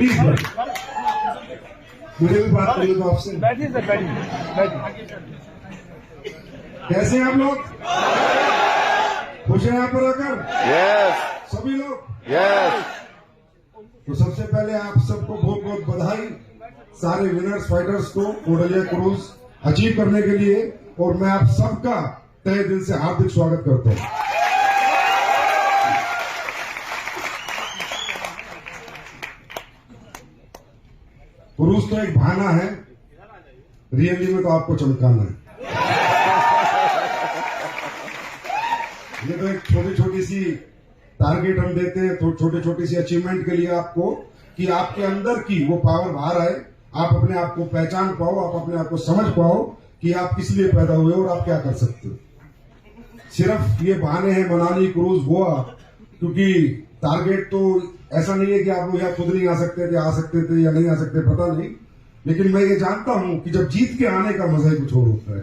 Please मुझे भी बात करिए तो आपसे। बैठिए सर, बैठिए। कैसे हैं आप लोग? खुश हैं यहाँ पर आकर? यस सभी लोग? यस। तो सबसे पहले आप सबको बहुत बहुत बधाई, सारे विनर्स फाइटर्स को कोडालिया क्रूज अचीव करने के लिए, और मैं आप सबका तहे दिल से हार्दिक स्वागत करता हूं। क्रूज तो एक बहाना है, रियली में तो आपको चमकाना है। ये तो एक छोटी छोटी सी टारगेट हम देते हैं, तो छोटी छोटी सी अचीवमेंट के लिए आपको, कि आपके अंदर की वो पावर बाहर आए, आप अपने आप को पहचान पाओ, आप अपने आप को समझ पाओ कि आप किस लिए पैदा हुए और आप क्या कर सकते हो। सिर्फ ये बहाने हैं मनाली, क्रूज, गोवा, क्योंकि टारगेट तो ऐसा नहीं है कि आप लोग यहाँ खुद नहीं आ सकते थे, आ सकते थे या नहीं आ सकते, पता नहीं, लेकिन मैं ये जानता हूं कि जब जीत के आने का मजा ही कुछ और होता है।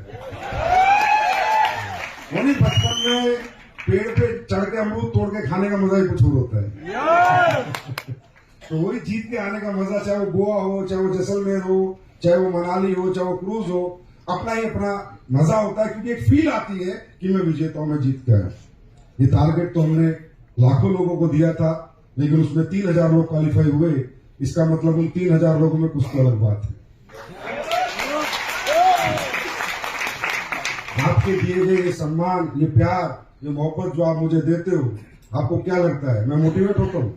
यानी बचपन में पेड़ पे चढ़ के अमरूद तोड़ के खाने का मजा ही कुछ और होता है। तो वही जीत के आने का मजा, चाहे वो गोवा हो, चाहे वो जैसलमेर हो, चाहे वो मनाली हो, चाहे वो क्रूज हो, अपना ही अपना मजा होता है, क्योंकि एक फील आती है कि मैं विजेता हूं, मैं जीत के आया। ये टारगेट तो हमने लाखों लोगों को दिया था, लेकिन उसमें 3000 लोग क्वालिफाई हुए। इसका मतलब उन 3000 लोगों में कुछ तो अलग बात है। आपके दिए गए ये सम्मान, ये प्यार, ये मोहब्बत जो आप मुझे देते हो, आपको क्या लगता है मैं मोटिवेट होता हूं?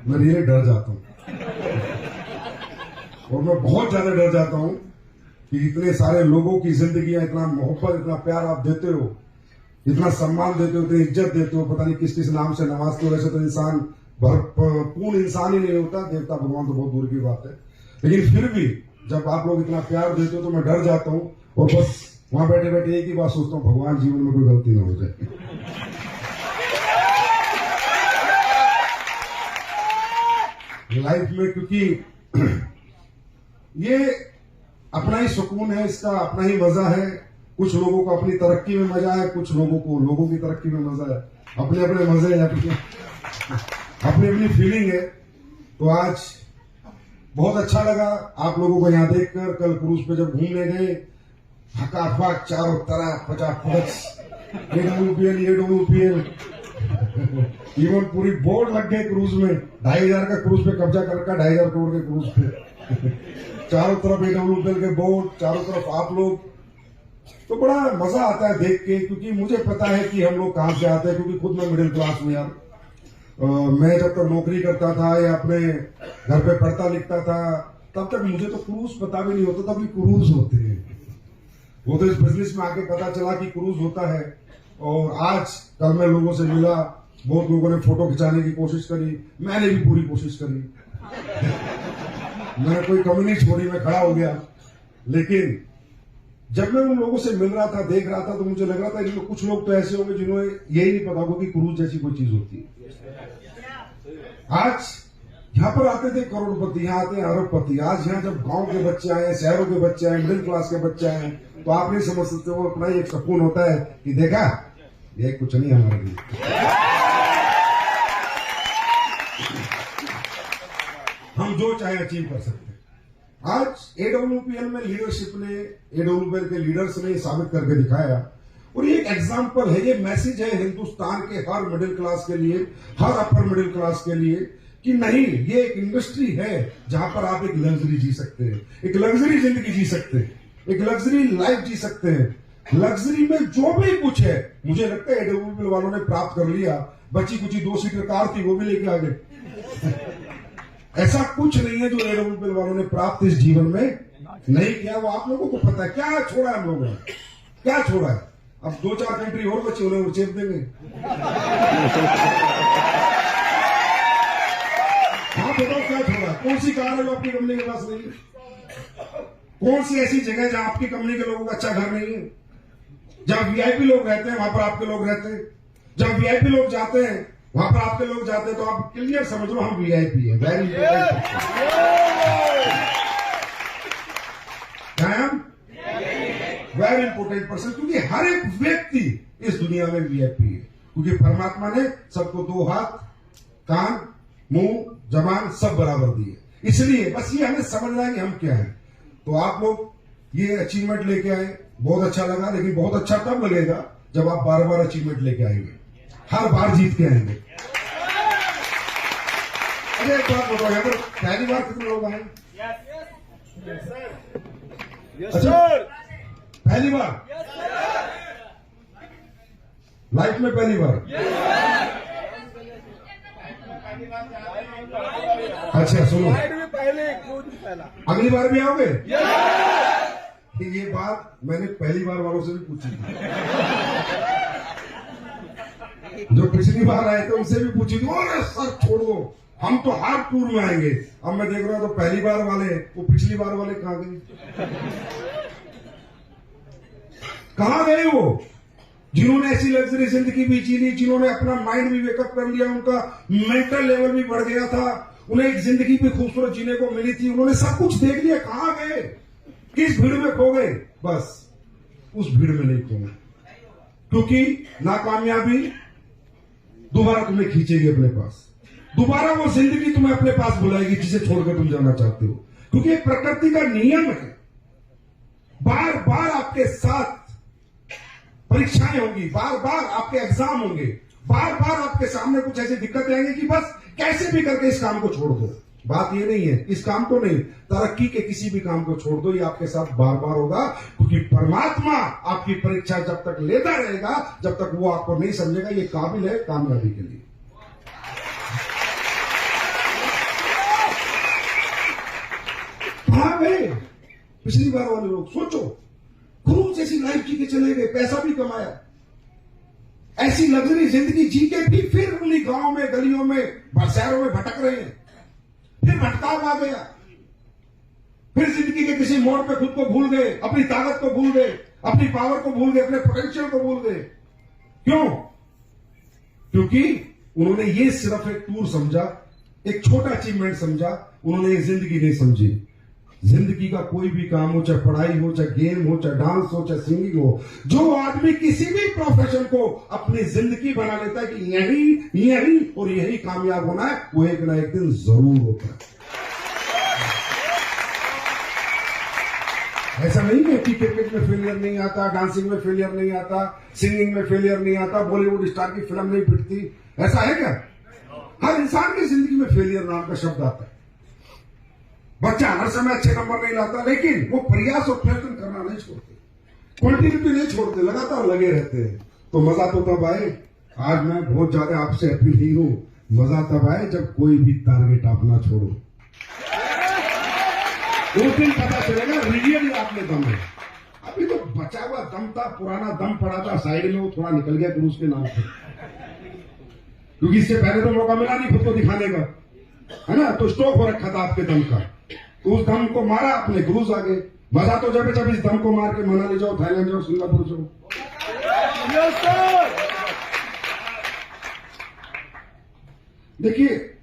मैं रियली डर जाता हूं, और मैं बहुत ज्यादा डर जाता हूं कि इतने सारे लोगों की जिंदगियां, इतना मोहब्बत, इतना प्यार आप देते हो, इतना सम्मान देते हो, इतनी इज्जत देते हो, पता नहीं किस किस नाम से नवाजते हो। वैसे तो इंसान पूर्ण इंसान ही नहीं होता, देवता भगवान तो बहुत दूर की बात है, लेकिन फिर भी जब आप लोग इतना प्यार देते हो तो मैं डर जाता हूं, और बस वहां बैठे बैठे एक ही बात सोचता हूं, भगवान जीवन में कोई गलती ना हो जाए। लाइफ में, क्योंकि ये अपना ही सुकून है, इसका अपना ही मजा है। कुछ लोगों को अपनी तरक्की में मजा है, कुछ लोगों को लोगों की तरक्की में मजा है, अपने अपने मजे हैं, अपनी अपनी फीलिंग है। तो आज बहुत अच्छा लगा आप लोगों को यहाँ देखकर। कल क्रूज पे जब घूमने गए, फटाफट चारों तरफ 50 AWPL इवन पूरी बोर्ड लग गए क्रूज में। 2500 का क्रूज पे कब्जा कर रखा, 2500 करोड़ के क्रूज पे। चारों तरफ AWPL के बोर्ड, चारों तरफ आप लोग, तो बड़ा मजा आता है देख के, क्योंकि मुझे पता है कि हम लोग कहां से आते हैं, क्योंकि खुद मैं मिडिल क्लास में यार। मैं जब तक नौकरी करता था या अपने घर पे पढ़ता लिखता था, तब तक मुझे तो क्रूज पता भी नहीं होता था कि क्रूज होते हैं। वो तो इस बिजनेस में आके पता चला कि क्रूज होता है। और आज कल मैं लोगों से मिला, बहुत लोगों ने फोटो खिंचाने की कोशिश करी, मैंने भी पूरी कोशिश करी। मैंने कोई कमी नहीं छोड़ी, मैं खड़ा हो गया। लेकिन जब मैं उन लोगों से मिल रहा था, देख रहा था, तो मुझे लग रहा था कि कुछ लोग तो ऐसे होंगे जिन्होंने यही नहीं पता होगा कि क्रूज जैसी कोई चीज होती है। आज यहाँ पर आते थे करोड़पति, यहाँ आते हैं अरबपति। आज यहाँ जब गांव के बच्चे आए, शहरों के बच्चे आए, मिडिल क्लास के बच्चे आए, तो आप नहीं समझ सकते, वो अपना ही एक सुकून होता है कि देखा ये कुछ नहीं हमारे लिए। हम जो चाहे अचीव कर सकते हैं। आज AWPL में लीडरशिप ने, AWPL के लीडर्स ने साबित करके दिखाया, और ये एक एग्जाम्पल है, ये मैसेज है हिंदुस्तान के हर मिडिल क्लास के लिए, हर अपर मिडिल क्लास के लिए, कि नहीं, ये एक इंडस्ट्री है जहां पर आप एक लग्जरी जी सकते हैं, एक लग्जरी जिंदगी जी सकते हैं, एक लग्जरी लाइफ जी सकते हैं। लग्जरी में जो भी कुछ है, मुझे लगता है AWPL वालों ने प्राप्त कर लिया। बची कुछ 2 सीटर कार थी, वो भी लेके आ गए। ऐसा कुछ नहीं है जो AWPL वालों ने प्राप्त इस जीवन में नहीं किया। वो आप लोगों को पता है क्या छोड़ा है हम लोगों ने, क्या छोड़ा है। अब 2-4 कंट्री और बची, उन्हें और चेप देंगे। हाँ बताओ क्या छोड़ा, कौन सी कार है जो आपकी कंपनी के पास नहीं है? कौन सी ऐसी जगह जहां आपकी कंपनी के लोगों का अच्छा घर नहीं है, जहां VIP लोग रहते हैं, वहां पर आपके लोग रहते हैं, जहां VIP लोग जाते हैं वहां पर आपके लोग जाते हैं। तो आप क्लियर समझ लो, हम VIP है। Very important, very important person, क्योंकि हर एक व्यक्ति इस दुनिया में VIP है, क्योंकि परमात्मा ने सबको 2 हाथ, कान, मुंह जबान सब बराबर दिए। इसलिए बस ये हमें समझना है कि हम क्या हैं। तो आप लोग ये अचीवमेंट लेके आए, बहुत अच्छा लगा, लेकिन बहुत अच्छा तब लगेगा जब आप बार बार अचीवमेंट लेके आएंगे, हर बार जीत के आएंगे। अरे एक बात बताओ, यहाँ पर पहली बार कितने लोग आए? अच्छा, पहली बार लाइफ में पहली बार? अच्छा सुनो, अगली बार भी आओगे? ये बात मैंने पहली बार वालों से भी पूछी थी, जो पिछली बार आए थे उनसे भी पूछी थी। अरे सर छोड़ दो, हम तो हर टूर में आएंगे। अब मैं देख रहा हूं तो पहली बार वाले, वो पिछली बार वाले कहां गए? कहां गए वो जिन्होंने ऐसी लग्जरी जिंदगी भी जी ली, जिन्होंने अपना माइंड भी वेकअप कर लिया, उनका मेंटल लेवल भी बढ़ गया था, उन्हें एक जिंदगी भी खूबसूरत जीने को मिली थी, उन्होंने सब कुछ देख लिया। कहां गए? किस भीड़ में खो गए? बस उस भीड़ में नहीं खो गए, क्योंकि नाकामयाबी दोबारा तुम्हें खींचेगी अपने पास, दोबारा वो जिंदगी तुम्हें अपने पास बुलाएगी जिसे छोड़कर तुम जाना चाहते हो। क्योंकि एक प्रकृति का नियम है, बार बार आपके साथ परीक्षाएं होंगी, बार बार आपके एग्जाम होंगे, बार बार आपके सामने कुछ ऐसी दिक्कतें आएंगी कि बस कैसे भी करके इस काम को छोड़ दो। बात ये नहीं है, इस काम को नहीं, तरक्की के किसी भी काम को छोड़ दो, ये आपके साथ बार बार होगा। क्योंकि परमात्मा आपकी परीक्षा जब तक लेता रहेगा, जब तक वो आपको नहीं समझेगा ये काबिल है कामयाबी के लिए। कहां गए पिछली बार वाले लोग? सोचो, क्रूज जैसी लाइफ जी के चले गए, पैसा भी कमाया, ऐसी लग्जरी जिंदगी जी के भी फिर उन्हीं गांव में, गलियों में, शहरों में भटक रहे हैं। फिर भटकाव आ गया, फिर जिंदगी के किसी मोड़ पे खुद को भूल गए, अपनी ताकत को भूल गए, अपनी पावर को भूल गए, अपने पोटेंशियल को भूल गए। क्यों? क्योंकि उन्होंने ये सिर्फ एक टूर समझा, एक छोटा अचीवमेंट समझा, उन्होंने ये जिंदगी नहीं समझी। जिंदगी का कोई भी काम हो, चाहे पढ़ाई हो, चाहे गेम हो, चाहे डांस हो, चाहे सिंगिंग हो, जो आदमी किसी भी प्रोफेशन को अपनी जिंदगी बना लेता है कि यही और यही कामयाब होना है, वो एक ना एक दिन जरूर होता है। ऐसा नहीं है कि क्रिकेट में फेलियर नहीं आता, डांसिंग में फेलियर नहीं आता, सिंगिंग में फेलियर नहीं आता, बॉलीवुड स्टार की फिल्म नहीं पिटती, ऐसा है क्या? हर इंसान की जिंदगी में फेलियर नाम का शब्द आता है। बच्चा हर समय अच्छे नंबर नहीं लाता, लेकिन वो प्रयास और प्रयत्न करना नहीं छोड़ते, कंटिन्यूटी नहीं छोड़ते, लगातार लगे रहते हैं। तो मजा तो तब आए, आज मैं बहुत ज्यादा आपसे अपील ही हूं, मजा तब आए जब कोई भी टारगेट आप ना छोड़ो। उस दिन पता चलेगा रियली आप में दम है। अभी तो बचा हुआ दम था, पुराना दम पड़ा था साइड में, वो थोड़ा निकल गया क्रूज के नाम पे, क्योंकि इससे पहले तो मौका मिला नहीं खुद को दिखाने का, है ना? तो स्टॉक हो रखा था आपके दम का, तो उस दम को मारा आपने, क्रूज आ गए। मजा तो जब इस दम को मार के मनाली जाओ, थाईलैंड जाओ, सिंगापुर जाओ। देखिए,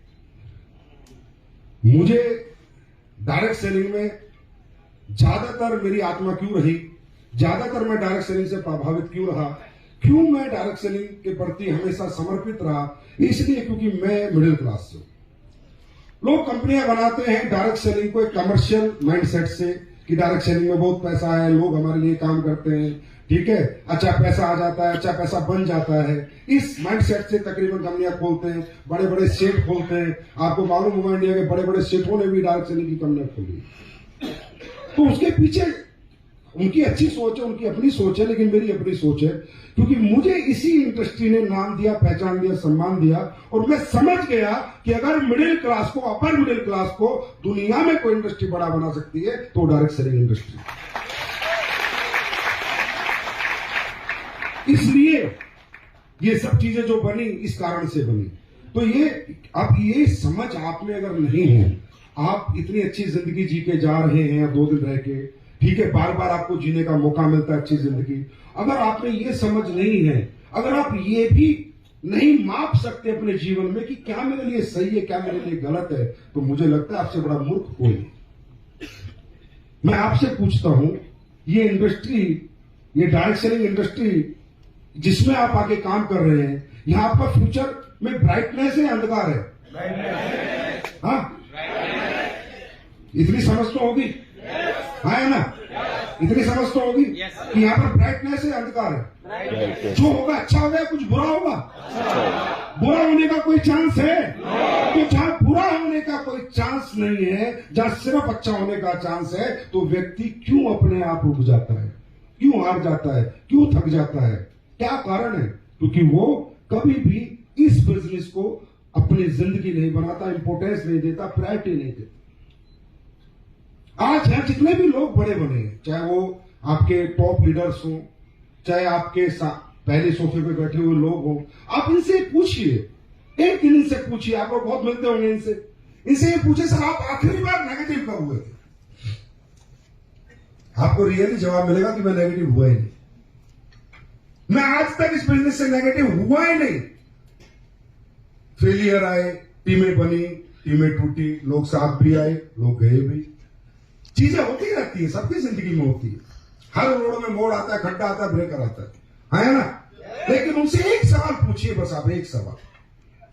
मुझे डायरेक्ट सेलिंग में ज्यादातर मेरी आत्मा क्यों रही, ज्यादातर मैं डायरेक्ट सेलिंग से प्रभावित क्यों रहा, क्यों मैं डायरेक्ट सेलिंग के प्रति हमेशा समर्पित रहा? इसलिए क्योंकि मैं मिडिल क्लास से हूं। लोग कंपनियां बनाते हैं डायरेक्ट सेलिंग को एक कमर्शियल माइंडसेट से कि डायरेक्ट सेलिंग में बहुत पैसा है, लोग हमारे लिए काम करते हैं, ठीक है, अच्छा पैसा आ जाता है, अच्छा पैसा बन जाता है। इस माइंडसेट से तकरीबन कंपनियां खोलते हैं, बड़े बड़े सेठ खोलते हैं। आपको मालूम होगा इंडिया के बड़े बड़े सेठों ने भी डायरेक्ट सेलिंग की कंपनियां खोली। तो उसके पीछे उनकी अच्छी सोच है, उनकी अपनी सोच है, लेकिन मेरी अपनी सोच है, क्योंकि मुझे इसी इंडस्ट्री ने नाम दिया, पहचान दिया, सम्मान दिया, और मैं समझ गया कि अगर मिडिल क्लास को, अपर मिडिल क्लास को दुनिया में कोई इंडस्ट्री बड़ा बना सकती है तो डायरेक्ट सेलिंग इंडस्ट्री। इसलिए ये सब चीजें जो बनी इस कारण से बनी। तो ये अब ये समझ आप में अगर नहीं है, आप इतनी अच्छी जिंदगी जी के जा रहे हैं 2 दिन रह के, ठीक है, बार बार आपको जीने का मौका मिलता है अच्छी जिंदगी, अगर आप में ये समझ नहीं है, अगर आप ये भी नहीं माप सकते अपने जीवन में कि क्या मेरे लिए सही है, क्या मेरे लिए गलत है, तो मुझे लगता है आपसे बड़ा मूर्ख कोई नहीं। मैं आपसे पूछता हूं, ये इंडस्ट्री, ये डायरेक्ट सेलिंग इंडस्ट्री जिसमें आप आगे काम कर रहे हैं, यहां आपका फ्यूचर में ब्राइटनेस है, अंधकार है? हाँ, इतनी समझ तो होगी, है ना? इतनी समझ तो होगी कि यहाँ पर ब्राइटनेस है, अंधकार है। जो होगा अच्छा होगा, कुछ बुरा होगा। बुरा होने का कोई चांस है? तो जहां बुरा होने का कोई चांस नहीं है, जहां सिर्फ अच्छा होने का चांस है, तो व्यक्ति क्यों अपने आप रुक जाता है, क्यों हार जाता है, क्यों थक जाता है? क्या कारण है? क्योंकि वो कभी भी इस बिजनेस को अपनी जिंदगी नहीं बनाता, इंपोर्टेंस नहीं देता, प्रायोरिटी नहीं देता। आज यहाँ जितने भी लोग बड़े बने हैं, चाहे वो आपके टॉप लीडर्स हो, चाहे आपके पहले सोफे पे बैठे हुए लोग हो, आप इनसे पूछिए, एक दिन इनसे पूछिए, आप लोग बहुत मिलते होंगे इनसे ये पूछे, सर आप आखिरी बार नेगेटिव कब हुए थे? आपको रियली जवाब मिलेगा कि मैं नेगेटिव हुआ ही नहीं, मैं आज तक इस बिजनेस से नेगेटिव हुआ ही नहीं। फेलियर आए, टीमें बनी, टीमें टूटी, लोग साथ भी आए, लोग गए भी, चीजें होती रहती है, सबकी जिंदगी में होती है। हर रोड में मोड़ आता है, खड्डा आता है, ब्रेकर आता है ना? लेकिन उनसे एक सवाल पूछिए, बस आप एक सवाल।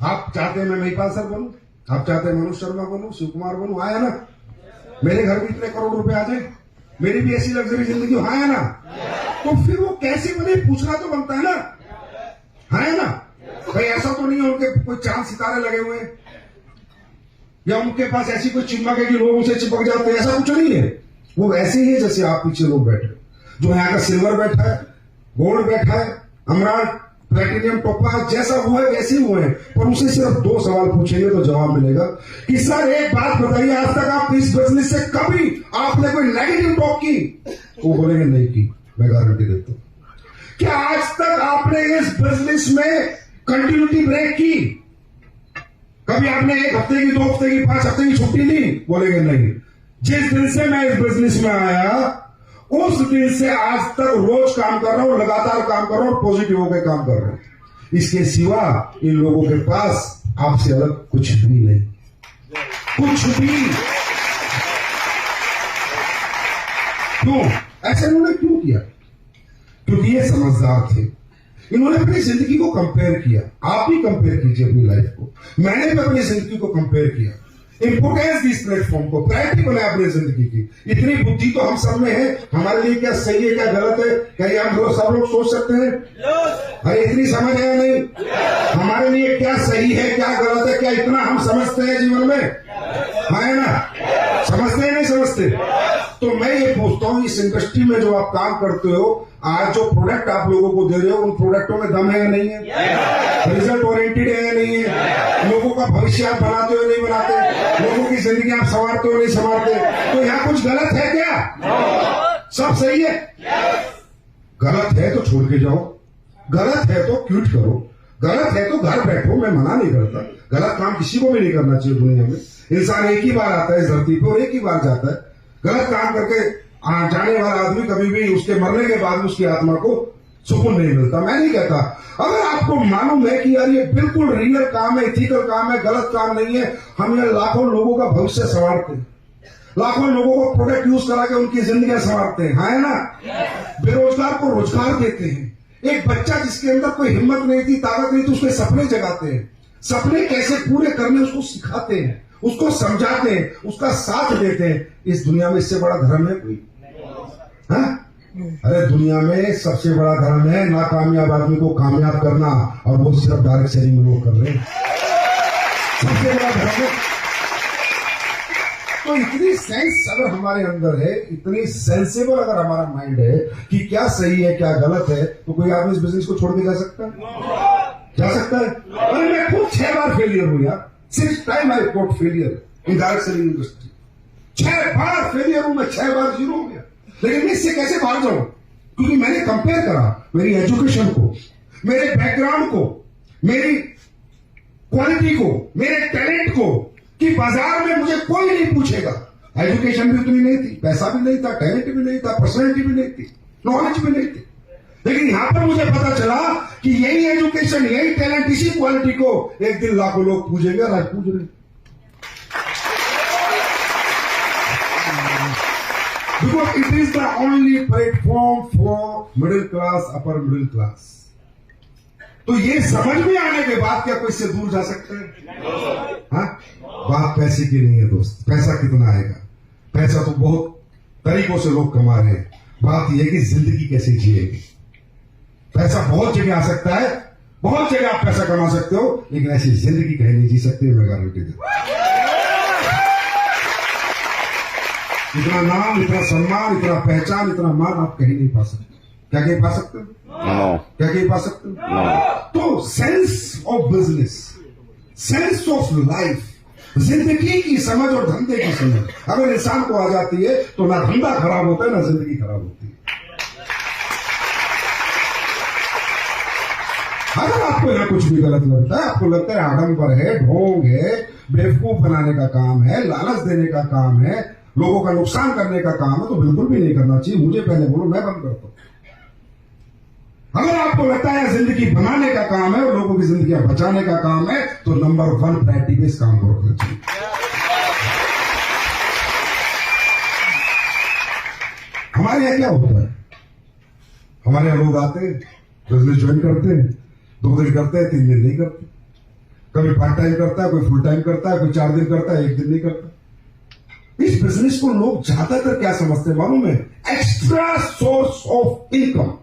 आप चाहते हैं मैं महिपाल सर बनूं, आप चाहते हैं मनोज शर्मा बनूं, शिव कुमार बनूं, आया ना? मेरे घर में इतने करोड़ रुपए आ जाए, मेरी भी ऐसी लग्जरी जिंदगी हो, है ना? तो फिर वो कैसे बने, पूछना तो बनता है ना, है ना? भाई ऐसा तो नहीं है उनके कोई चांद सितारे लगे हुए हैं, या उनके पास ऐसी कोई चिमक है कि लोग उसे चिपक जाते हैं, ऐसा कुछ नहीं है। वो वैसे ही है जैसे आप पीछे लोग बैठे, जो यहाँ का सिल्वर बैठा है, गोल्ड बैठा है, अमरान, प्लेटिनियम, टोपाज, जैसा हुआ है वैसे ही हुए हैं। पर उसे सिर्फ 2 सवाल पूछेंगे तो जवाब मिलेगा कि सर एक बात बताइए, आज तक आप इस बिजनेस से कभी आपने कोई नेगेटिव टॉक की? वो बोलेंगे नहीं की, मैं गारंटी देता हूं। क्या आज तक आपने इस बिजनेस में कंटिन्यूटी ब्रेक की? कभी आपने 1 हफ्ते की, 2 हफ्ते की, 5 हफ्ते की छुट्टी ली? बोलेंगे नहीं। जिस दिन से मैं इस बिजनेस में आया, उस दिन से आज तक रोज काम कर रहा हूं, लगातार काम कर रहा हूं, पॉजिटिव होकर काम कर रहा हूं। इसके सिवा इन लोगों के पास आपसे अलग कुछ भी नहीं, कुछ भी। क्यों ऐसे इन्होंने क्यों किया? क्योंकि ये समझदार थे। इन्होंने अपनी जिंदगी को कंपेयर किया। आप भी कंपेयर कीजिए अपनी लाइफ को, मैंने भी अपनी जिंदगी को कंपेयर किया, इंपोर्टेंस दी इस प्लेटफॉर्म को, प्रायोरिटी बनाया अपनी जिंदगी की। इतनी बुद्धि तो हम सब में है, हमारे लिए क्या सही है क्या गलत है, क्या ये हम सब लोग सोच सकते हैं? अरे इतनी समझ है या नहीं? हमारे लिए क्या सही है क्या गलत है, क्या इतना हम समझते हैं जीवन में, है ना? समझते हैं नहीं समझते? तो मैं ये पूछता हूं, इस इंडस्ट्री में जो आप काम करते हो, आज जो प्रोडक्ट आप लोगों को दे रहे हो, उन प्रोडक्टों में दम है या नहीं है? रिजल्ट ओरिएंटेड है या नहीं है? लोगों का भविष्य आप बनाते हो नहीं बनाते? लोगों की जिंदगी आप संवारते हो नहीं संवारते? तो यहाँ कुछ गलत है क्या? सब सही है? गलत है तो छोड़ के जाओ, गलत है तो क्विट करो, गलत है तो घर बैठो। मैं मना नहीं करता, गलत काम किसी को भी नहीं करना चाहिए दुनिया में। इंसान एक ही बार आता है इस धरती पे और एक ही बार जाता है। गलत काम करके जाने वाला आदमी कभी भी उसके मरने के बाद उसकी आत्मा को सुकून नहीं मिलता। मैं नहीं कहता, अगर आपको मालूम है कि यार ये बिल्कुल रियल काम है, इथिकल काम है, गलत काम नहीं है, हम ये लाखों लोगों का भविष्य संवारते हैं, लाखों लोगों को प्रोडक्ट यूज करा के उनकी जिंदगी संवारते हैं, है ना? बेरोजगार को रोजगार देते हैं। एक बच्चा जिसके अंदर कोई हिम्मत नहीं थी, ताकत नहीं थी, उसके सपने जगाते हैं, सपने कैसे पूरे करने उसको सिखाते हैं, उसको समझाते हैं, उसका साथ देते हैं। इस दुनिया में इससे बड़ा धर्म है कोई? हाँ? अरे दुनिया में सबसे बड़ा धर्म है नाकामयाब आदमी को कामयाब करना, और वो सिर्फ डायरेक्ट सेलिंग में लोग कर रहे हैं। सबसे बड़ा धर्म है। तो इतनी सेंस अगर हमारे अंदर है, इतनी सेंसेबल अगर हमारा माइंड है कि क्या सही है क्या गलत है, तो कोई आदमी इस बिजनेस को छोड़ के जा सकता है? जा सकता है? अरे मैं खुद 6 बार फेलियर हूं यार, 6 time I got failure in direct selling industry. 6 bar failure हूं मैं, 6 बार जीरो हो गया। लेकिन इससे कैसे बाहर जाऊं? क्योंकि मैंने कंपेयर करा मेरी एजुकेशन को, मेरे बैकग्राउंड को, मेरी क्वालिटी को, मेरे टैलेंट को, कि बाजार में मुझे कोई नहीं पूछेगा। एजुकेशन भी उतनी नहीं थी, पैसा भी नहीं था, टैलेंट भी नहीं था, पर्सनैलिटी भी नहीं थी, नॉलेज भी नहीं थी। लेकिन यहां पर मुझे पता चला कि यही एजुकेशन, यही टैलेंट, इसी क्वालिटी को एक दिन लाखों लोग पूछेंगे, और आज पूछ रहे। Because it is the only platform for middle class, upper middle class. तो ये समझ में आने के बाद क्या कोई इससे दूर जा सकते हैं? हाँ, बात पैसे की नहीं है दोस्त। पैसा कितना आएगा? पैसा तो बहुत तरीकों से लोग कमा रहे हैं। बात यह है कि जिंदगी कैसे जिएगी। पैसा बहुत जगह आ सकता है, बहुत जगह आप पैसा कमा सकते हो, लेकिन ऐसी जिंदगी कहीं नहीं जी सकते। मैं गारंटी देता हूं। इतना नाम, इतना सम्मान, इतना पहचान, इतना मान आप कहीं नहीं पा सकते। क्या कहीं पा सकते हो? क्या कहीं पा सकते हो? तो sense of business, sense of life, जिंदगी की समझ और धंधे की समझ अगर इंसान को आ जाती है तो ना धंधा खराब होता है ना जिंदगी खराब होती है। अगर आपको यहाँ कुछ भी गलत लगता है, आपको लगता है आडंबर है, ढोंग है, बेवकूफ बनाने का काम है, लालच देने का काम है, लोगों का नुकसान करने का काम है, तो बिल्कुल भी नहीं करना चाहिए। मुझे पहले बोलो, मैं बंद करता हूं। अगर आपको लगता है जिंदगी बनाने का काम है और लोगों की जिंदगी बचाने का काम है, तो नंबर 1 प्रायोरिटी पे इस काम को रखना चाहिए। हमारे यहां क्या होता है? हमारे यहां लोग आते हैं, बिजनेस ज्वाइन करते हैं, 2 दिन करते हैं, 3 दिन नहीं करते। कभी पार्ट टाइम करता है, कोई फुल टाइम करता है, कोई 4 दिन करता है, 1 दिन नहीं करता। इस बिजनेस को लोग ज्यादातर क्या समझते हैं मालूम है? Extra source of income.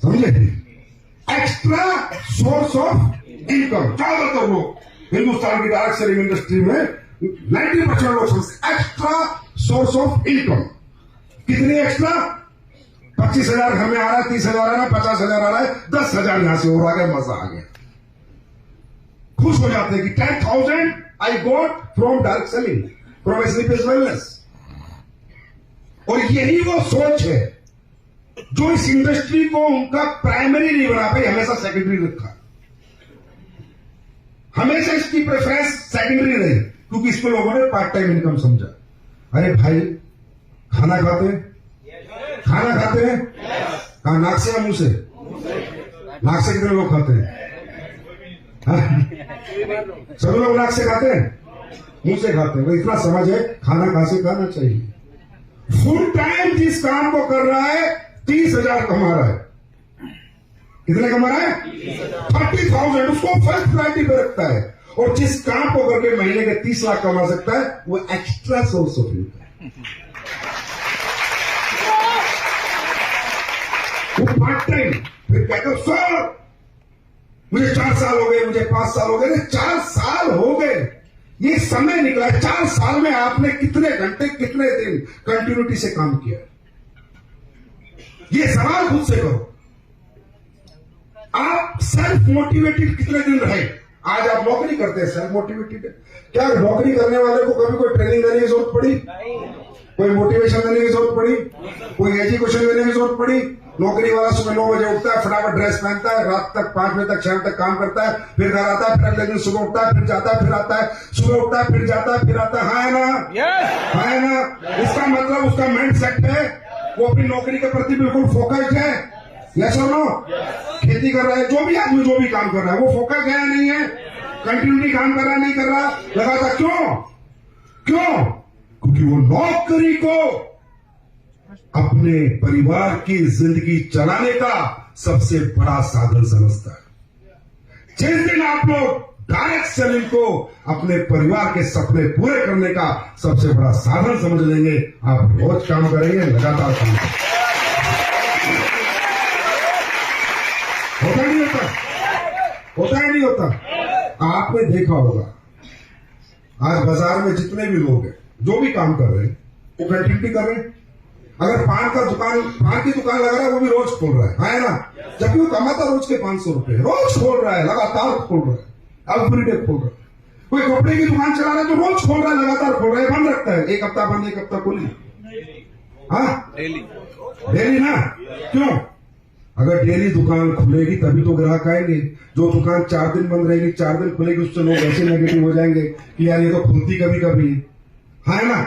समझे? Extra source of income. ज्यादातर लोग हिंदुस्तान की डायरेक्ट सेलिंग इंडस्ट्री में 90% लोग समझते एक्स्ट्रा सोर्स ऑफ इनकम। कितनी एक्स्ट्रा? 25,000 घर में आ रहा है, 30,000 आ रहा है, 50,000 आ रहा है, 10,000 यहां से और आ गया, मजा आ गया। खुश हो जाते हैं कि 10,000 I got from direct selling, from एसलीपीएस वेलनेस। और यही वो सोच है जो इस इंडस्ट्री को उनका प्राइमरी नहीं बना पाई, हमेशा सेकेंडरी रखा। हमेशा इसकी प्रेफरेंस सेकेंडरी रही, क्योंकि इसको लोगों ने पार्ट टाइम इनकम समझा। अरे भाई, खाना खाते हैं, खाना खाते हैं, कहा नाक से या मुंह से? नाक से कितने लोग खाते हैं? सभी लोग नाक से खाते हैं, मुंह से खाते हैं। इतना समझ है, खाना कहां से खाना चाहिए। फुल टाइम जिस काम को कर रहा है 30,000 कमा रहा है। कितने कमा रहा है? 30,000। उसको फर्स्ट प्रायोरिटी पे रखता है। और जिस काम को करके महीने के 30 लाख कमा सकता है, वो एक्स्ट्रा सोर्स ऑफ इनकम है। वो पार्ट टाइम। फिर कहते हो सर मुझे 4 साल हो गए, मुझे 5 साल हो गए। 4 साल हो गए, ये समय निकला। 4 साल में आपने कितने घंटे, कितने दिन कंटिन्यूटी से काम किया? ये सवाल खुद से करो। आप सेल्फ मोटिवेटेड कितने दिन रहे? आज आप नौकरी करते हैं, सेल्फ मोटिवेटेड है क्या? नौकरी करने वाले को कभी कोई ट्रेनिंग देने की जरूरत पड़ी? कोई मोटिवेशन देने की जरूरत पड़ी? कोई एजुकेशन देने की जरूरत पड़ी? नौकरी वाला सुबह 9 बजे उठता है, फटाफट ड्रेस पहनता है, रात तक 5 बजे तक 6 बजे तक काम करता है, फिर घर आता है, फिर अगले दिन सुबह उठता है, फिर जाता है, फिर आता है, सुबह उठता है, फिर जाता है, फिर आता है। हाँ है ना? हाँ है ना? इसका मतलब उसका माइंड सेट है, वो अपनी नौकरी के प्रति बिल्कुल फोकस्ड है। यस और नो? खेती कर रहा है, जो भी आदमी जो भी काम कर रहा है, वो फोकस है नहीं है? कंटिन्यूटी काम कर रहा है, नहीं कर रहा? लगातार। क्यों? क्योंकि वो नौकरी को अपने परिवार की जिंदगी चलाने का सबसे बड़ा साधन समझता है। जिस दिन आप लोग डायरेक्ट सेलिंग को अपने परिवार के सपने पूरे करने का सबसे बड़ा साधन समझ लेंगे, आप रोज काम करेंगे, लगातार काम करेंगे। होता नहीं होता? होता है नहीं होता? आपने देखा होगा आज बाजार में जितने भी लोग हैं, जो भी काम कर रहे हैं, वो कंटिन्यूटी कर रहे हैं। अगर पान की दुकान लगा रहा है, वो भी रोज खोल रहा है ना? जबकि वो कमाता रोज के 500 रुपए, रोज खोल रहा है, लगातार खोल रहा है, एवरीडे खोल रहा है। कोई कपड़े की दुकान चला रहा है तो रोज खोल रहा है, लगातार खोल रहा है, बंद रखता है, 1 हफ्ता बंद, 1 हफ्ता खोली। हाँ, डेली ना? क्यों? अगर डेली दुकान खुलेगी तभी तो ग्राहक आएंगे। जो दुकान 4 दिन बंद रहेगी, 4 दिन खुलेगी, उससे लोग ऐसे नेगेटिव हो जाएंगे कि यार ये तो खुलती कभी कभी है ना?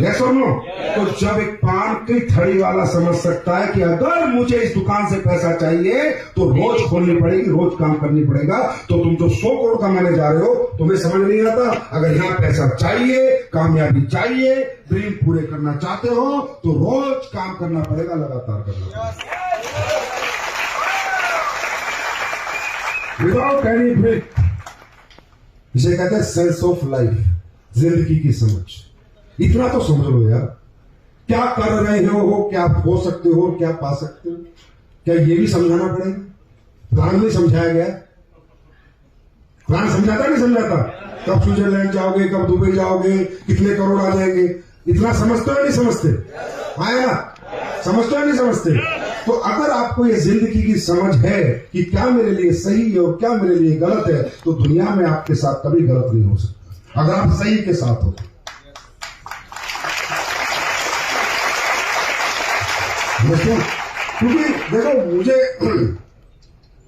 यस और नो? तो जब एक पान की थड़ी वाला समझ सकता है कि अगर मुझे इस दुकान से पैसा चाहिए तो रोज खोलनी पड़ेगी, रोज काम करनी पड़ेगा, तो तुम जो 100 करोड़ कमाने जा रहे हो, तुम्हें समझ नहीं आता? अगर यहां पैसा चाहिए, कामयाबी चाहिए, ड्रीम पूरे करना चाहते हो, तो रोज काम करना पड़ेगा, लगातार करना पड़ेगा। Without any break. इसे कहते हैं सेंस ऑफ लाइफ, जिंदगी की समझ। इतना तो समझ लो यार, क्या कर रहे हो, क्या हो सकते हो, क्या पा सकते हो, क्या ये भी समझाना पड़ेगा? प्लान नहीं समझाया गया? प्लान समझाता नहीं समझाता? कब स्विट्जरलैंड जाओगे, कब दुबई जाओगे, कितने करोड़ आ जाएंगे, इतना समझते हो नहीं समझते? आया ना, समझते हो नहीं समझते? तो अगर आपको ये जिंदगी की समझ है कि क्या मेरे लिए सही है और क्या मेरे लिए गलत है, तो दुनिया में आपके साथ कभी गलत नहीं हो सकता, अगर आप सही के साथ हो। क्योंकि देखो,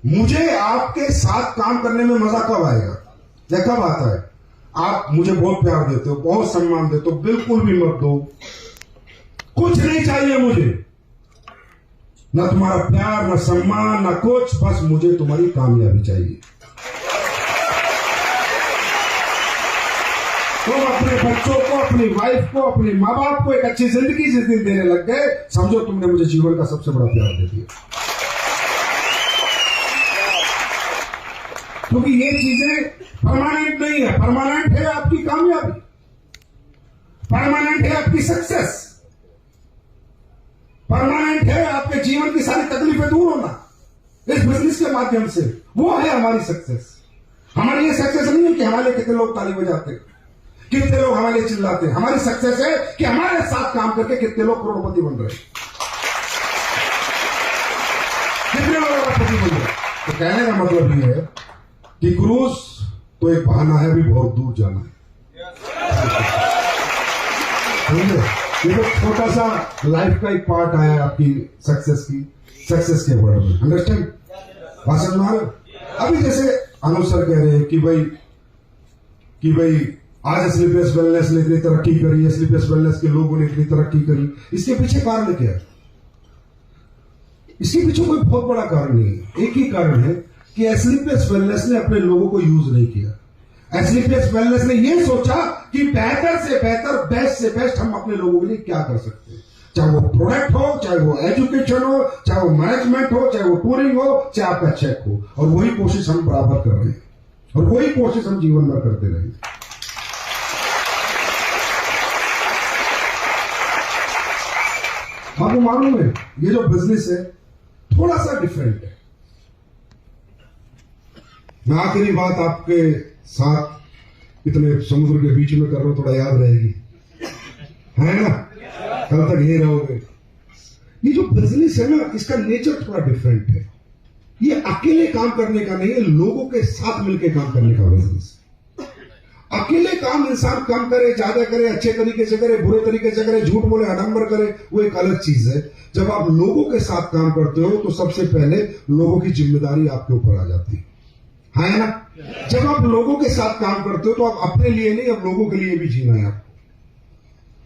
मुझे आपके साथ काम करने में मजा कब आएगा या कब आता है? आप मुझे बहुत प्यार देते हो, बहुत सम्मान देते हो, बिल्कुल भी मत दो, कुछ नहीं चाहिए मुझे, ना तुम्हारा प्यार, ना सम्मान, ना कुछ, बस मुझे तुम्हारी कामयाबी चाहिए। तुम अपने बच्चों को, अपनी वाइफ को, अपने माँ बाप को एक अच्छी जिंदगी जिस दिन देने लग गए, समझो तुमने मुझे जीवन का सबसे बड़ा प्यार दे दिया। क्योंकि ये चीजें परमानेंट नहीं है। परमानेंट है आपकी कामयाबी, परमानेंट है आपकी सक्सेस, परमानेंट है आपके जीवन की सारी तकलीफें दूर होना इस बिजनेस के माध्यम से। वो है हमारी सक्सेस। हमारी ये सक्सेस नहीं है कि हमारे कितने लोग ताली बजाते हैं, कितने लोग हमारे लिए चिल्लाते हैं। हमारी सक्सेस है कि हमारे साथ काम करके कितने लोग करोड़पति बन रहे हैं, कितने लोग करोड़पति बन रहे हैं। तो कहने का मतलब ये है कि क्रूज तो एक बहाना है, भी बहुत दूर जाना है। ये तो छोटा सा लाइफ का एक पार्ट आया है आपकी सक्सेस के वर्ड में। अंडरस्टैंड? बात समझ में आ रहा है? अभी जैसे अनुसर कह रहे हैं कि भाई आज स्लीपलेस वेलनेस ने इतनी तरक्की करी, स्लीपलेस वेलनेस के लोगों ने इतनी तरक्की करी, इसके पीछे कारण क्या है? इसके पीछे कोई बहुत बड़ा कारण नहीं है। एक ही कारण है कि स्लीपलेस वेलनेस ने अपने लोगों को यूज नहीं किया। स्लीपलेस वेलनेस ने यह सोचा कि बेहतर से बेहतर, बेस्ट से बेस्ट हम अपने लोगों के लिए क्या कर सकते हैं। चाहे वो प्रोडक्ट हो, चाहे वो एजुकेशन हो, चाहे वो मैनेजमेंट हो, चाहे वो टूरिंग हो, चाहे आपका चेक हो, और वही कोशिश हम बराबर कर रहे हैं और वही कोशिश हम जीवन भर करते रहेंगे। आपको मालूम है ये जो बिजनेस है थोड़ा सा डिफरेंट है। मैं आखिरी बात आपके साथ इतने समुद्र के बीच में कर रहा हूं, थोड़ा याद रहेगी, है ना? कल तक ये रहोगे। ये जो बिजनेस है ना, इसका नेचर थोड़ा डिफरेंट है। ये अकेले काम करने का नहीं है, लोगों के साथ मिलकर काम करने का बिजनेस। अकेले काम इंसान कम करे, ज्यादा करे, अच्छे तरीके से करे, बुरे तरीके से करे, झूठ बोले, आडंबर करे, वो एक अलग चीज है। जब आप लोगों के साथ काम करते हो तो सबसे पहले लोगों की जिम्मेदारी आपके ऊपर आ जाती है ना? जब आप लोगों के साथ काम करते हो तो आप अपने लिए नहीं, अब लोगों के लिए भी जीना है आपको,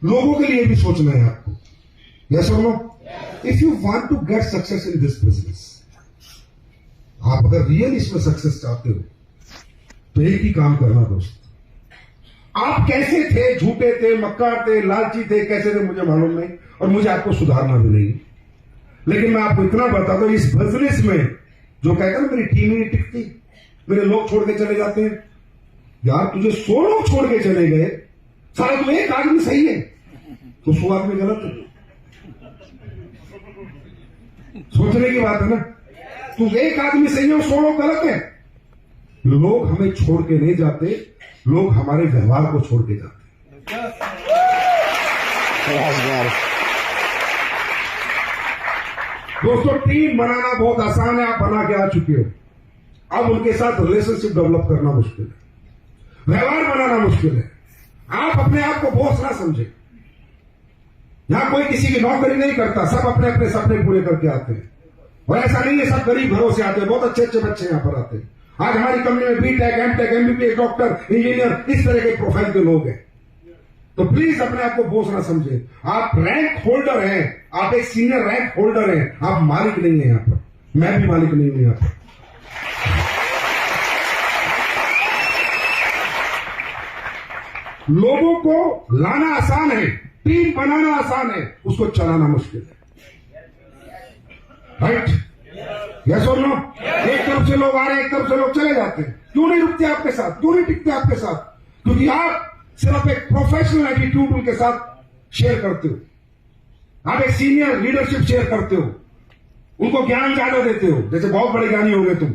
लोगों के लिए भी सोचना है आपको। यस और no? If you want to get success in this business, आप अगर रियल इसमें सक्सेस चाहते हो तो एक ही काम करना दोस्त। आप कैसे थे, झूठे थे, मक्कार थे, लालची थे, कैसे थे मुझे मालूम नहीं, और मुझे आपको सुधारना भी नहीं, लेकिन मैं आपको इतना बता दूं, इस बिजनेस में जो कहता है मेरी टीम ही नहीं टिकती, मेरे लोग छोड़ के चले जाते हैं। यार तुझे 100 लोग छोड़ के चले गए, सारा तू एक आदमी सही है तो 100 आदमी गलत है। सोचने की बात है ना, तू एक आदमी सही है और 100 लोग गलत है। लोग हमें छोड़ के नहीं जाते, लोग हमारे व्यवहार को छोड़ के जाते हैं। दोस्तों, टीम बनाना बहुत आसान है, आप बना के आ चुके हो। अब उनके साथ रिलेशनशिप डेवलप करना मुश्किल है, व्यवहार बनाना मुश्किल है। आप अपने आप को बॉस ना समझे। यहां कोई किसी की नौकरी नहीं करता, सब अपने अपने सपने पूरे करके आते हैं। और ऐसा नहीं है सब गरीब घरों से आते हैं, बहुत अच्छे अच्छे बच्चे यहां पर आते हैं। आज हमारी कंपनी में BTech, MTech, MBBS, doctor, engineer, इस तरह के प्रोफाइल के लोग हैं। तो प्लीज अपने आप को बॉस ना समझे। आप रैंक होल्डर हैं, आप एक सीनियर रैंक होल्डर हैं, आप मालिक नहीं है यहां पर। मैं भी मालिक नहीं हूं यहां पर। लोगों को लाना आसान है, टीम बनाना आसान है, उसको चलाना मुश्किल है। राइट? यस और नो? एक तरफ से लोग आ रहे हैं, एक तरफ से लोग चले जाते हैं। क्यों नहीं रुकते आपके साथ? क्यों नहीं टिकते आपके साथ? क्योंकि आप सिर्फ एक प्रोफेशनल एटीट्यूड उनके साथ शेयर करते हो, आप एक सीनियर लीडरशिप शेयर करते हो, उनको ज्ञान ज्यादा देते हो। जैसे बहुत बड़े ज्ञानी हो गए तुम,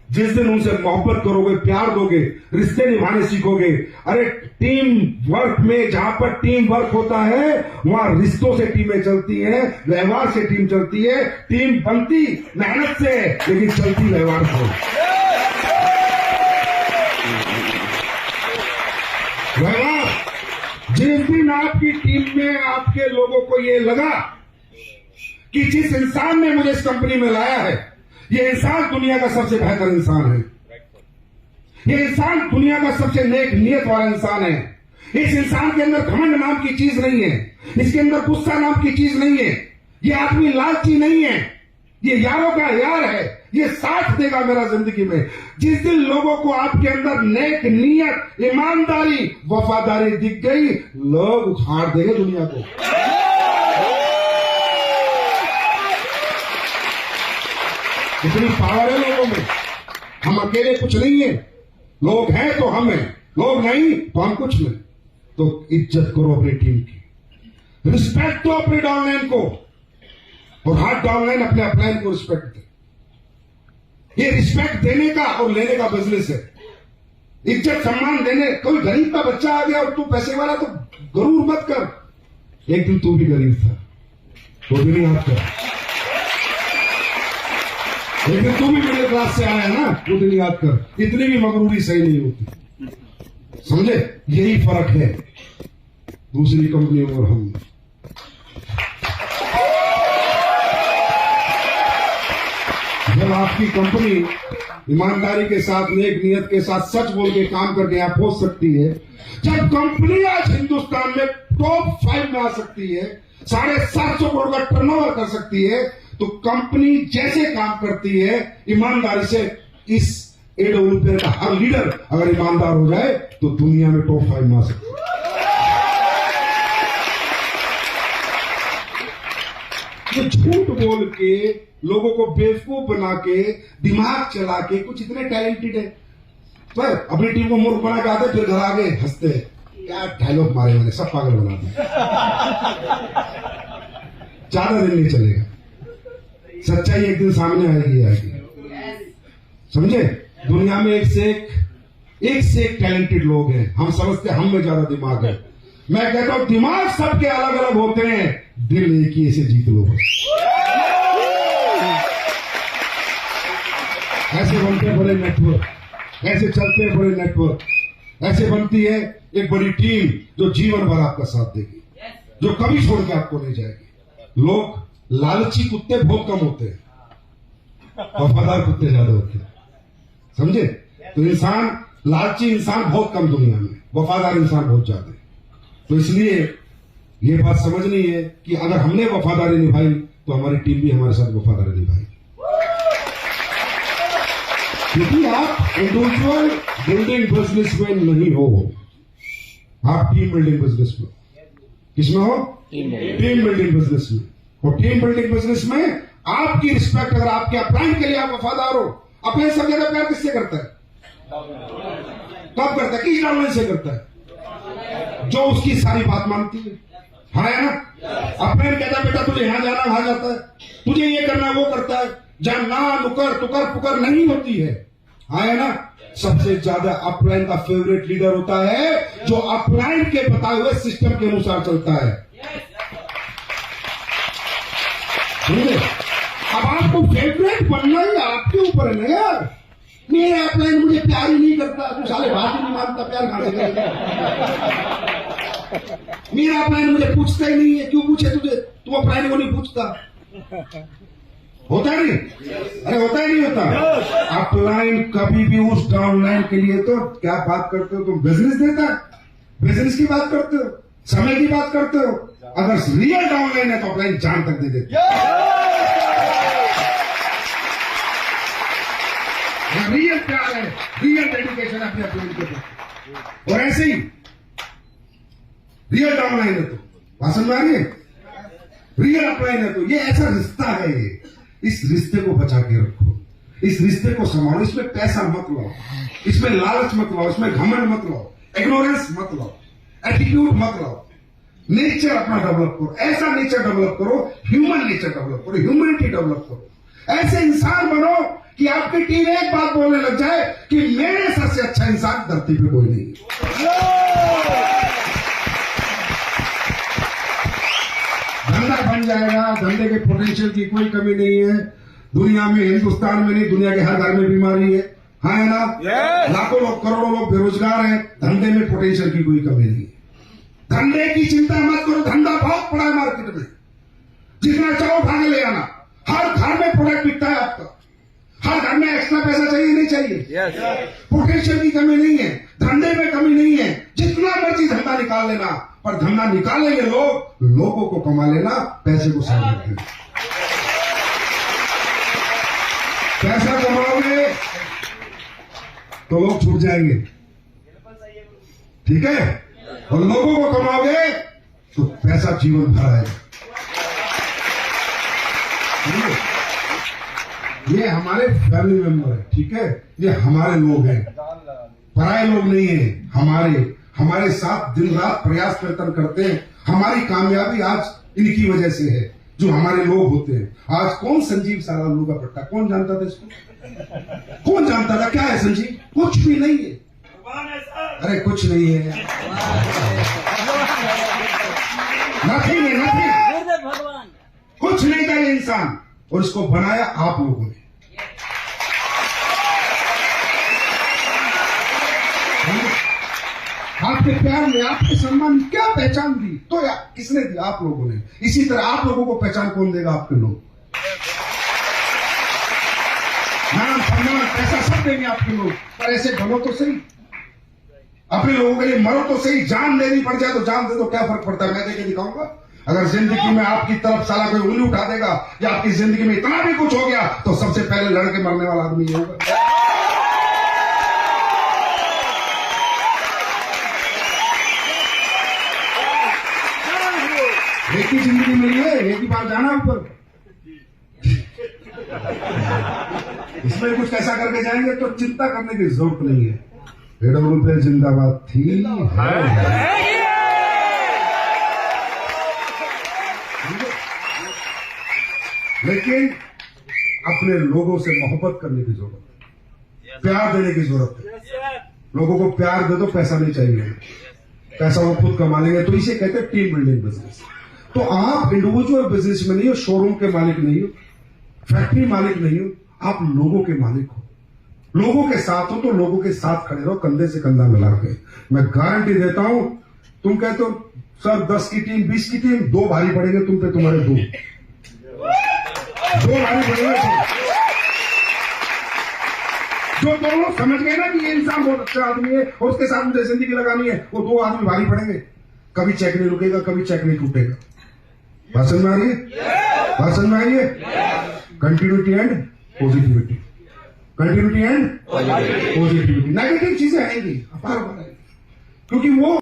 जिस दिन उनसे मोहब्बत करोगे, प्यार दोगे, रिश्ते निभाने सीखोगे। अरे टीम वर्क में, जहां पर टीम वर्क होता है वहां रिश्तों से टीमें चलती हैं, व्यवहार से टीम चलती है। टीम बनती मेहनत से है, लेकिन चलती व्यवहार से। व्यवहार, जिस दिन आपकी टीम में आपके लोगों को ये लगा कि जिस इंसान ने मुझे इस कंपनी में लाया है, ये इंसान दुनिया का सबसे बेहतर इंसान है, ये इंसान दुनिया का सबसे नेक नियत वाला इंसान है, इस इंसान के अंदर घमंड नाम की चीज नहीं है, इसके अंदर गुस्सा नाम की चीज नहीं है, ये आदमी लालची नहीं है, ये यारों का यार है, ये साथ देगा मेरा जिंदगी में। जिस दिन लोगों को आपके अंदर नेक नियत, ईमानदारी, वफादारी दिख गई, लोग उखाड़ देंगे दुनिया को। इतनी पावर है लोगों में। हम अकेले कुछ नहीं है, लोग हैं तो हम हैं, लोग नहीं तो हम कुछ नहीं। तो इज्जत करो अपनी टीम की, रिस्पेक्ट दो अपने डाउनलाइन को, और हर डाउनलाइन अपने अपलाइन को रिस्पेक्ट दे। ये रिस्पेक्ट देने का और लेने का बिजनेस है। इज्जत सम्मान देने, कोई गरीब का बच्चा आ गया और तू पैसे वाला, तो गरूर मत कर। एक दिन तू भी गरीब था, तो भी नहीं याद कर। लेकिन तू भी मिडिल क्लास से आया है ना, वो दिन याद कर। इतनी भी मगरूरी सही नहीं होती, समझे? यही फर्क है दूसरी कंपनियों और हम। जब आपकी कंपनी ईमानदारी के साथ, नेक नियत के साथ, सच बोल के काम करके यहां पहुंच सकती है, जब कंपनी आज हिंदुस्तान में टॉप 5 में आ सकती है, 750 करोड़ का टर्नओवर कर सकती है, तो कंपनी जैसे काम करती है ईमानदारी से, इस AWP का हर लीडर अगर ईमानदार हो जाए तो दुनिया में टॉप 5 में आ सकती है। ये झूठ बोल के, लोगों को बेवकूफ बना के, दिमाग चला के, कुछ इतने टैलेंटेड है पर अपनी टीम को मूर्ख बना के आते, फिर घर आगे हंसते हैं, क्या डायलॉग मारे मैंने, सब पागल बना दिए। ज्यादा दिन नहीं चलेगा, सच्चाई एक दिन सामने आएगी। समझे? दुनिया में एक से एक टैलेंटेड लोग हैं। हम समझते हैं हम में ज्यादा दिमाग है। मैं कहता हूं दिमाग सबके अलग अलग होते हैं, दिल एक ही, ऐसे जीत लो। ऐसे बनते बड़े नेटवर्क, ऐसे चलते बड़े नेटवर्क, ऐसे बनती है एक बड़ी टीम जो जीवन भर आपका साथ देगी, जो कभी छोड़ के आपको नहीं जाएगी। लोग, लालची कुत्ते बहुत कम होते हैं, वफादार कुत्ते ज्यादा होते हैं, समझे? तो इंसान, लालची इंसान बहुत कम दुनिया में, वफादार इंसान बहुत ज्यादा है। तो इसलिए ये बात समझनी है कि अगर हमने वफादारी निभाई तो हमारी टीम भी हमारे साथ वफादारी निभाएगी। क्योंकि आप इंडिविजुअल बिल्डिंग बिजनेस में नहीं हो, आप टीम बिल्डिंग बिजनेस में। किसमें हो? टीम बिल्डिंग बिजनेस में। और टीम बिल्डिंग बिजनेस में आपकी रिस्पेक्ट, अगर आपके अपलाइन के लिए आप वफादार हो, अपने सब ज्यादा प्यार किससे करता है? कब करता है? किस डाउनलाइन से करता है? जो उसकी सारी बात मानती है ना? अपने कहता है बेटा तुझे यहां जाना, वहां जाता है, तुझे ये करना, वो करता है, जहां ना नुकर टुकर पुकर नहीं होती है ना? सबसे ज्यादा अपलाइन का फेवरेट लीडर होता है जो अपलाइन के बताए हुए सिस्टम के अनुसार चलता है। अब आपको फेवरेट बनना ही आपके ऊपर है ना यार। मेरा अपलाइन मुझे प्यार ही नहीं करता, तू साले बात ही नहीं मानता, प्यार कहां से करेगा? मेरा अपलाइन मुझे पूछता ही नहीं है, क्यों पूछे तुझे? तू अपलाइन को नहीं पूछता, होता नहीं? अरे होता ही नहीं होता। अपलाइन कभी भी उस डाउनलाइन के लिए, तो क्या बात करते हो तुम? बिजनेस देता है, बिजनेस की बात करते हो, समय की बात करते हो। अगर रियल डाउनलाइन है तो अपलाइन जान तक दे देते। रियल प्यार है, रियल डेडिकेशन अपने अपलाइन के प्रति। और ऐसे ही रियल डाउनलाइन है तो भाषण में आ रही है, रियल अपलाइन है तो ये ऐसा रिश्ता है, इस रिश्ते को बचा के रखो, इस रिश्ते को संभालो। इसमें पैसा मत लाओ, इसमें लालच मत लाओ, इसमें घमंड मत लाओ, इग्नोरेंस मत लाओ, एटीट्यूड मत लाओ। नेचर अपना डेवलप करो, ऐसा नेचर डेवलप करो, ह्यूमन नेचर डेवलप करो, ह्यूमनिटी डेवलप करो। ऐसे इंसान बनो कि आपकी टीम एक बात बोलने लग जाए कि मेरे सबसे अच्छा इंसान धरती पे कोई नहीं। धंधा बन जाएगा, धंधे के पोटेंशियल की कोई कमी नहीं है। दुनिया में, हिंदुस्तान में नहीं, दुनिया के हर घर में बीमारी है, हाँ है ना? लाखों लोग, करोड़ों लोग बेरोजगार हैं, धंधे में पोटेंशियल की कोई कमी नहीं है। धंधे की चिंता मत करो, धंधा बहुत पड़ा है मार्केट में, जितना चाहो उठा के ले आना। हर घर में प्रोडक्ट बिकता है आपका, हर घर में एक्स्ट्रा पैसा चाहिए नहीं चाहिए? पोटेंशियल की कमी नहीं है, धंधे में कमी नहीं है, जितना मर्जी धंधा निकाल लेना, पर धंधा निकालेंगे लोग, लोगों को कमा लेना, पैसे को साइड रखना। पैसा कमाओगे तो लोग छूट जाएंगे, ठीक है? और लोगों को कमाओगे तो पैसा जीवन भर आएगा। ये हमारे फैमिली मेंबर है, ठीक है? ये हमारे लोग हैं, पराये लोग नहीं है। हमारे साथ दिन रात प्रयास प्रयत्न करते हैं। हमारी कामयाबी आज इनकी वजह से है, जो हमारे लोग होते हैं। आज कौन संजीव सारालू का पट्टा, कौन जानता था इसको? कौन जानता था? क्या है संजीव? कुछ भी नहीं है। अरे कुछ नहीं है, नथिंग है, नथिंग, कुछ नहीं था ये इंसान, और इसको बनाया आप लोगों ने। आपके प्यार में, आपके सम्मान में क्या पहचान दी? तो किसने दी? आप लोगों ने। इसी तरह आप लोगों को पहचान कौन देगा? आपके लोग। नाम, सम्मान, पैसा सब देंगे आपके लोग, पर ऐसे बनो तो सही, अपने लोगों के लिए मरो तो सही। जान देनी पड़ जाए तो जान दे दो, क्या फर्क पड़ता है? मैं देके दिखाऊंगा। अगर जिंदगी में आपकी तरफ साला कोई उंगली उठा देगा, या आपकी जिंदगी में इतना भी कुछ हो गया, तो सबसे पहले लड़के मरने वाला आदमी होगा। एक ही जिंदगी मिली है, एक ही बार जाना ऊपर। इसमें कुछ कैसा करके जाएंगे तो चिंता करने की जरूरत नहीं है। पेड़ों पे जिंदाबाद थी है। लेकिन अपने लोगों से मोहब्बत करने की जरूरत है, प्यार देने की जरूरत है। लोगों को प्यार दे दो, पैसा नहीं चाहिए, पैसा वो खुद कमा लेंगे। तो इसे कहते हैं टीम बिल्डिंग बिजनेस। तो आप इंडिविजुअल बिजनेस में नहीं हो, शोरूम के मालिक नहीं हो, फैक्ट्री मालिक नहीं हो, आप लोगों के मालिक हो। लोगों के साथ हो तो लोगों के साथ खड़े रहो, कंधे से कंधा मिला के। मैं गारंटी देता हूं, तुम कहते हो सर 10 की टीम, 20 की टीम, 2 भारी पड़ेंगे तुम पे, तुम्हारे 2 भारी पड़ेंगे। जो दोनों समझ गए ना कि ये इंसान बहुत अच्छा आदमी है और उसके साथ मुझे जिंदगी लगानी है, वो 2 आदमी भारी पड़ेंगे। कभी चेक नहीं रुकेगा, कभी चेक नहीं टूटेगा। बात समझ में आ रही है? बात समझ में आ रही है? Continuity and positivity, continuity and positivity. Negative चीजें आएंगी, क्योंकि वो